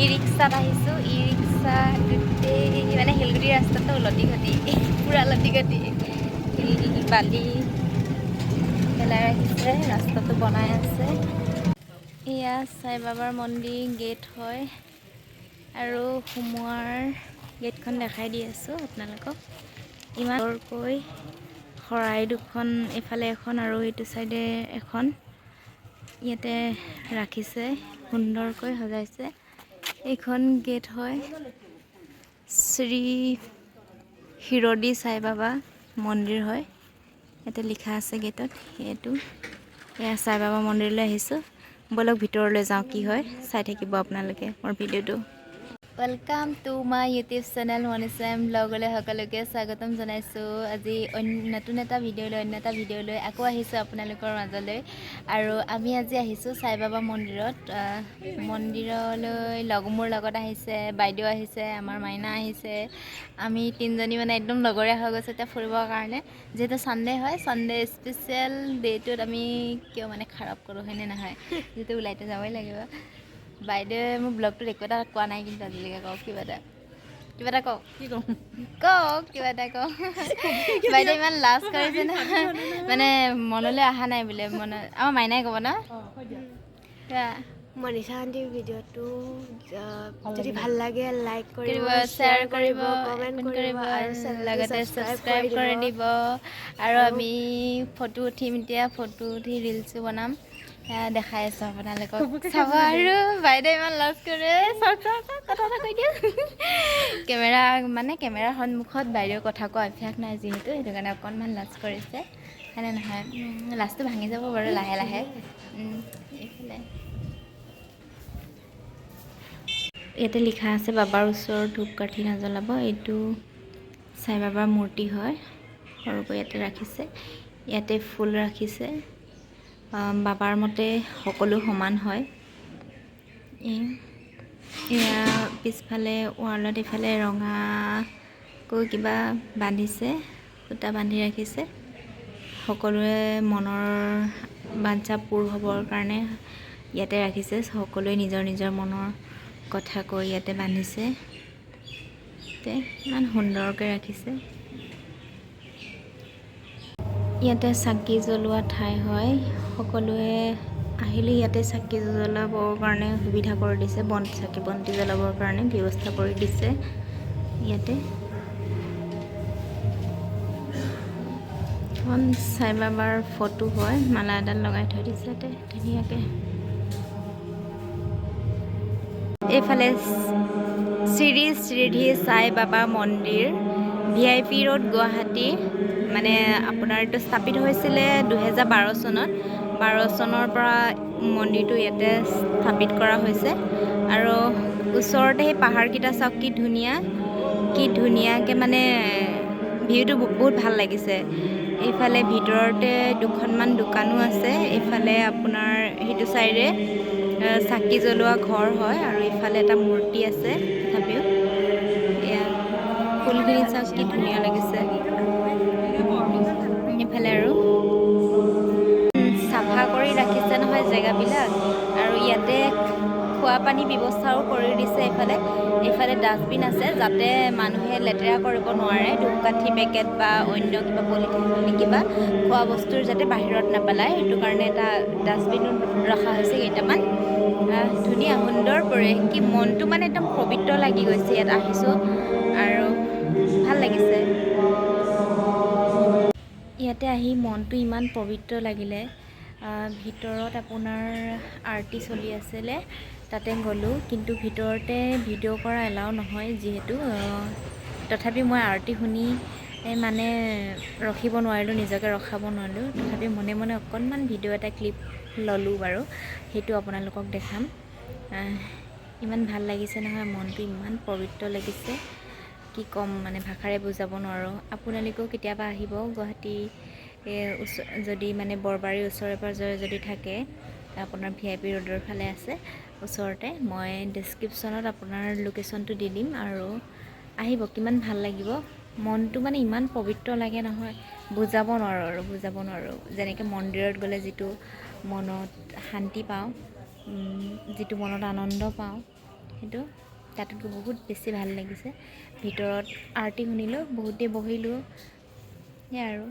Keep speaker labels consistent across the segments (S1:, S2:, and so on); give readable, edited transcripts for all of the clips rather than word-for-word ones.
S1: ই ৰিক্সাত আহিছোঁ। ই ৰিক্সা গোটেই মানে শিলগুটি ৰাস্তাটো লতি ঘটি পূৰা লতি ঘটি শিল বালি পেলাই ৰাখিছে, ৰাস্তাটো বনাই আছে। এয়া সাই বাবাৰ মন্দিৰ গেট হয় আৰু সোমোৱাৰ গেটখন দেখাই দি আছোঁ আপোনালোকক। ইমান দূৰকৈ শৰাই দুখন এইফালে এখন আৰু এইটো চাইডে এখন ইয়াতে ৰাখিছে, সুন্দৰকৈ সজাইছে। এইখন গেট হয় শ্ৰী হিৰদী সাই বাবা মন্দিৰ হয়। ইয়াতে লিখা আছে গেটত এইটো। এয়া সাই বাবা মন্দিৰলৈ আহিছোঁ। বলক ভিতৰলৈ যাওঁ, কি হয় চাই থাকিব আপোনালোকে মোৰ ভিডিঅ'টো। Welcome to my YouTube channel মনিচাম ব্লগলৈ সকলোকে স্বাগতম জনাইছোঁ। আজি নতুন এটা ভিডিঅ' লৈ আকৌ আহিছোঁ আপোনালোকৰ মাজলৈ। আৰু আমি আজি আহিছোঁ সাই বাবা মন্দিৰত। মন্দিৰলৈ মোৰ লগত আহিছে, বাইদেউ আহিছে, আমাৰ মাইনা আহিছে। আমি তিনিজনী মানে একদম লগৰীয়া হৈ গৈছোঁ এতিয়া ফুৰিবৰ কাৰণে। যিহেতু ছানডে হয়, ছানডে স্পেচিয়েল ডে'টোত আমি কিয় মানে খাৰাপ কৰোঁ হয়নে নহয়, যিহেতু ওলাইতো যাবই লাগিব। বাইদেৱে মোৰ ব্লগটোত একো এটা কোৱা নাই কিন্তু আজিলৈকে। কওক কিবা এটা কওক। কি কওঁ কওক, কিবা এটা কওক। বাইদেৱে ইমান লাজ কৰিছে ন, মানে মনলৈ অহা নাই বোলে। আমাৰ মাইনাই ক'ব ন।
S2: মনিষা আন্টিৰ ভিডিঅ'টো যদি ভাল লাগে লাইক কৰিব,
S1: শ্বেয়াৰ কৰিব,
S2: কমেণ্ট কৰিব আৰু
S1: লগতে ছাবস্ক্ৰাইব কৰি দিব। আৰু আমি ফটো উঠিম এতিয়া, ফটো উঠি ৰিলচো বনাম। দেখাই আছোঁ আপোনালোকক চাব। আৰু বাইদেউ ইমান লাজ কৰে, কথা এটা কৈ দিওঁ। কেমেৰাৰ সন্মুখত বাইদেউৰ কথা কোৱা অভ্যাস নাই যিহেতু, সেইটো কাৰণে অকণমান লাজ কৰিছে হয়নে নহয়। লাজটো ভাঙি যাব বাৰু লাহে লাহে। এইফালে ইয়াতে লিখা আছে বাবাৰ ওচৰত ধূপকাঠি নজ্বলাব। এইটো সাই বাবাৰ মূৰ্তি হয়, সৰুকৈ ইয়াতে ৰাখিছে। ইয়াতে ফুল ৰাখিছে। বাবাৰ মতে সকলো সমান হয়। এয়া পিছফালে ৱালত ইফালে ৰঙাকৈ কিবা বান্ধিছে, সূতা বান্ধি ৰাখিছে। সকলোৱে মনৰ বাঞ্ছা পূৰ হ'বৰ কাৰণে ইয়াতে ৰাখিছে। সকলোৱে নিজৰ নিজৰ মনৰ কথা কৈ ইয়াতে বান্ধিছে। ইমান সুন্দৰকৈ ৰাখিছে। ইয়াতে চাকি জ্বলোৱা ঠাই হয়। সকলোৱে আহিলে ইয়াতে চাকি জ্বলাবৰ কাৰণে সুবিধা কৰি দিছে। বন্তি জ্বলাবৰ কাৰণে ব্যৱস্থা কৰি দিছে ইয়াতে। এখন সাই বাবাৰ ফটো হয়, মালা এডাল লগাই থৈ দিছে ইয়াতে ধুনীয়াকৈ। এইফালে শ্ৰী শ্ৰীধি সাই বাবা মন্দিৰ, VIP ৰোড গুৱাহাটী। মানে আপোনাৰ এইটো স্থাপিত হৈছিলে 2012 চনত। 12 চনৰ পৰা মন্দিৰটো ইয়াতে স্থাপিত কৰা হৈছে। আৰু ওচৰতে সেই পাহাৰকেইটা চাওক কি ধুনীয়া, কি ধুনীয়াকৈ মানে ভিউটো বহুত ভাল লাগিছে। এইফালে ভিতৰতে দুখনমান দোকানো আছে। এইফালে আপোনাৰ সেইটো চাইডে চাকি জ্বলোৱা ঘৰ হয়, আৰু ইফালে এটা মূৰ্তি আছে। তথাপিও এয়া ফুলখিনি চাওক কি ধুনীয়া লাগিছে। এইফালে আৰু চাফা কৰি ৰাখিছে নহয় জেগাবিলাক। আৰু ইয়াতে খোৱা পানী ব্যৱস্থাও কৰি দিছে। এইফালে ডাষ্টবিন আছে, যাতে মানুহে লেতেৰা কৰিব নোৱাৰে। ধূপকাঠি পেকেট বা অন্য কিবা পলিথিন কিবা খোৱা বস্তুৰ যাতে বাহিৰত নেপেলায়, সেইটো কাৰণে এটা ডাষ্টবিনো ৰখা হৈছে কেইটামান। ধুনীয়া সুন্দৰ পৰিৱেশ, কি মনটো মানে একদম পবিত্ৰ লাগি গৈছে ইয়াত আহিছোঁ আৰু ভাল লাগিছে। ইয়াতে আহি মনটো ইমান পবিত্ৰ লাগিলে। ভিতৰত আপোনাৰ আৰতি চলি আছিলে, তাতে গ'লোঁ। কিন্তু ভিতৰতে ভিডিঅ' কৰা এলাও নহয় যিহেতু, তথাপি মই আৰতি শুনি মানে ৰখিব নোৱাৰিলোঁ, নিজকে ৰখাব নোৱাৰিলোঁ। তথাপি মনে মনে অকণমান ভিডিঅ' এটা ক্লিপ ল'লোঁ বাৰু, সেইটো আপোনালোকক দেখাম। ইমান ভাল লাগিছে নহয়, মনটো ইমান পবিত্ৰ লাগিছে, কি ক'ম মানে ভাষাৰে বুজাব নোৱাৰোঁ। আপোনালোকেও কেতিয়াবা আহিব গুৱাহাটী, যদি মানে বৰবাৰীৰ ওচৰে পাঁজৰে যদি থাকে, আপোনাৰ VIP ৰোডৰ ফালে আছে ওচৰতে। মই ডেছক্ৰিপশ্যনত আপোনাৰ লোকেশ্যনটো দি দিম, আৰু আহিব, কিমান ভাল লাগিব। মনটো মানে ইমান পবিত্ৰ লাগে নহয়, বুজাব নোৱাৰোঁ। যেনেকৈ মন্দিৰত গ'লে যিটো মনত শান্তি পাওঁ, যিটো মনত আনন্দ পাওঁ, সেইটো তাত বহুত বেছি ভাল লাগিছে। ভিতৰত আৰতি শুনিলোঁ, বহুতে বহিলোঁ, সেয়াই আৰু।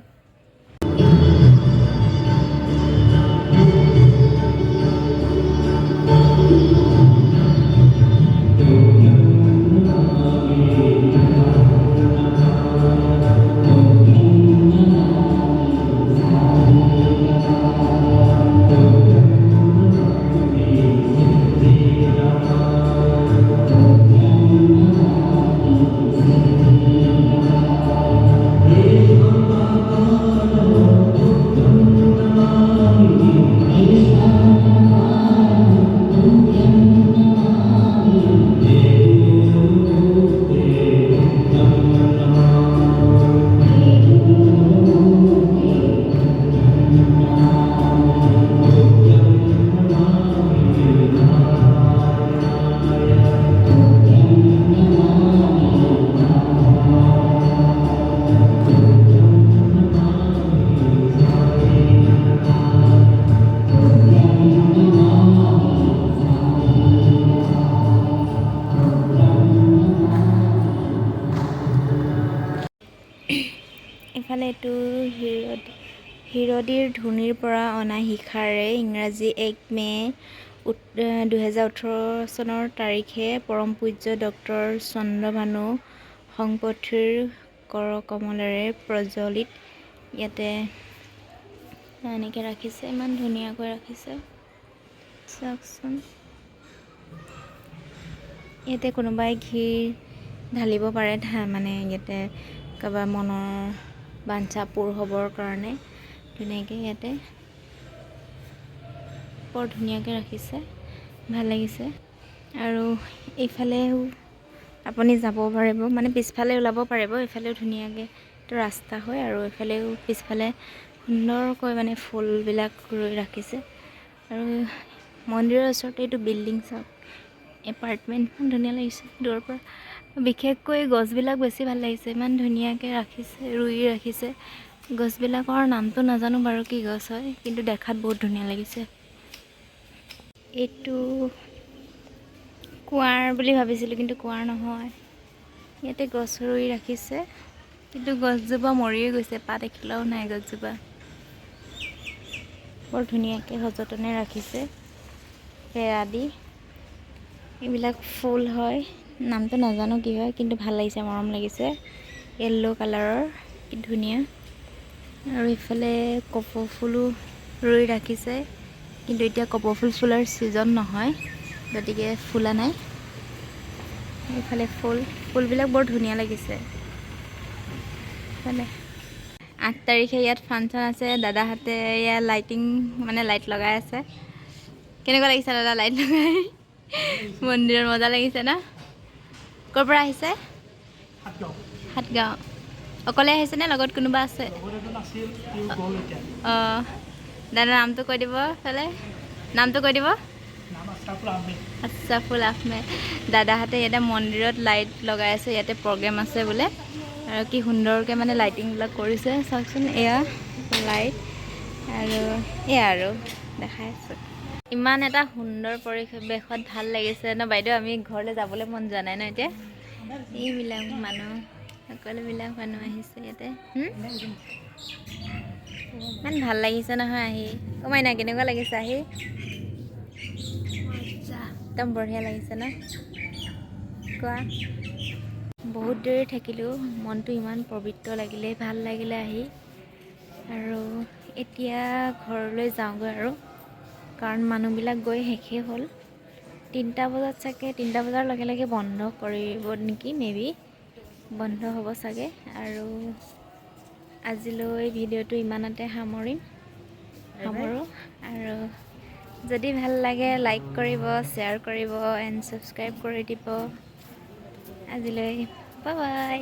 S1: ইফালে এইটো হিৰদীৰ ধুনিৰ পৰা অনা শিখাৰে ইংৰাজী 1 মে 2018 চনৰ তাৰিখে পৰম পূজ্য ডক্টৰ চন্দ্ৰভানু সংপথিৰ কৰকমলেৰে প্ৰজ্বলিত। ইয়াতে এনেকৈ ৰাখিছে, ইমান ধুনীয়াকৈ ৰাখিছে, চাওকচোন। ইয়াতে কোনোবাই ঘি ঢালিব পাৰে, মানে ইয়াতে কাৰোবাৰ মনৰ বাঞ্ছা পূৰ হ'বৰ কাৰণে ধুনীয়াকৈ ইয়াতে বৰ ধুনীয়াকৈ ৰাখিছে, ভাল লাগিছে। আৰু এইফালেও আপুনি যাব পাৰিব, মানে পিছফালে ওলাব পাৰিব, এইফালেও ধুনীয়াকৈ এইটো ৰাস্তা হয়। আৰু এইফালেও পিছফালে সুন্দৰকৈ মানে ফুলবিলাক ৰুই ৰাখিছে। আৰু মন্দিৰৰ ওচৰতে এইটো বিল্ডিং চাওক, এপাৰ্টমেণ্ট, ইমান ধুনীয়া লাগিছে দূৰৰ পৰা। বিশেষকৈ গছবিলাক বেছি ভাল লাগিছে, ইমান ধুনীয়াকৈ ৰাখিছে, ৰুই ৰাখিছে। গছবিলাকৰ নামটো নাজানো বাৰু কি গছ হয়, কিন্তু দেখাত বহুত ধুনীয়া লাগিছে। এইটো কুঁৱাৰ বুলি ভাবিছিলোঁ, কিন্তু কুঁৱাৰ নহয়। ইয়াতে গছ ৰুই ৰাখিছে, কিন্তু গছজোপা মৰিয়ে গৈছে, পাত এখিলাও নাই গছজোপা। বৰ ধুনীয়াকৈ সযতনে ৰাখিছে, বেৰা দি। এইবিলাক ফুল হয়, নামটো নাজানো কি হয়, কিন্তু ভাল লাগিছে, মৰম লাগিছে। য়েল্ল' কালাৰৰ, কি ধুনীয়া। আৰু ইফালে কপৌ ফুলো ৰুই ৰাখিছে, কিন্তু এতিয়া কপৌ ফুল ফুলাৰ ছিজন নহয়, গতিকে ফুলা নাই। এইফালে ফুলবিলাক বৰ ধুনীয়া লাগিছে। ইফালে 8 তাৰিখে ইয়াত ফাংচন আছে, দাদাহঁতে ইয়াত লাইটিং, মানে লাইট লগাই আছে। কেনেকুৱা লাগিছে দাদা লাইট লগাই? মন্দিৰত মজা লাগিছে ন? ক'ৰ পৰা আহিছে? সাতগাঁও। অকলে আহিছে নে লগত কোনোবা আছে? অঁ, দাদা নামটো কৈ দিব, ফালে নামটো কৈ দিব। আছাফুল আহমেদ। দাদাহঁতে ইয়াতে মন্দিৰত লাইট লগাই আছে, ইয়াতে প্ৰগ্ৰেম আছে বোলে। আৰু কি সুন্দৰকৈ মানে লাইটিংবিলাক কৰিছে, চাওকচোন। এয়া লাইট, আৰু এয়া আৰু দেখাই আছোঁ। ইমান এটা সুন্দৰ পৰিৱেশত ভাল লাগিছে ন বাইদেউ, আমি ঘৰলৈ যাবলৈ মন যোৱা নাই ন এতিয়া। এইবিলাক মানুহ, সকলোবিলাক মানুহ আহিছে ইয়াতে। ইমান ভাল লাগিছে নহয় আহি। অ' মাইনা, কেনেকুৱা লাগিছে আহি? একদম বঢ়িয়া লাগিছে ন? কোৱা। বহুত দেৰি থাকিলোঁ, মনটো ইমান পবিত্ৰ লাগিলে, ভাল লাগিলে আহি। আৰু এতিয়া ঘৰলৈ যাওঁগৈ আৰু, কাৰণ মানুহবিলাক গৈ শেষেই হ'ল। 3টা বজাত চাগে, 3টা বজাৰ লগে লগে বন্ধ কৰিব নেকি, মেবি বন্ধ হ'ব চাগে। আৰু আজিলৈ ভিডিঅ'টো ইমানতে সামৰোঁ। আৰু যদি ভাল লাগে লাইক কৰিব, শ্বেয়াৰ কৰিব, এণ্ড ছাবস্ক্ৰাইব কৰি দিব। আজিলৈ বাই বাই।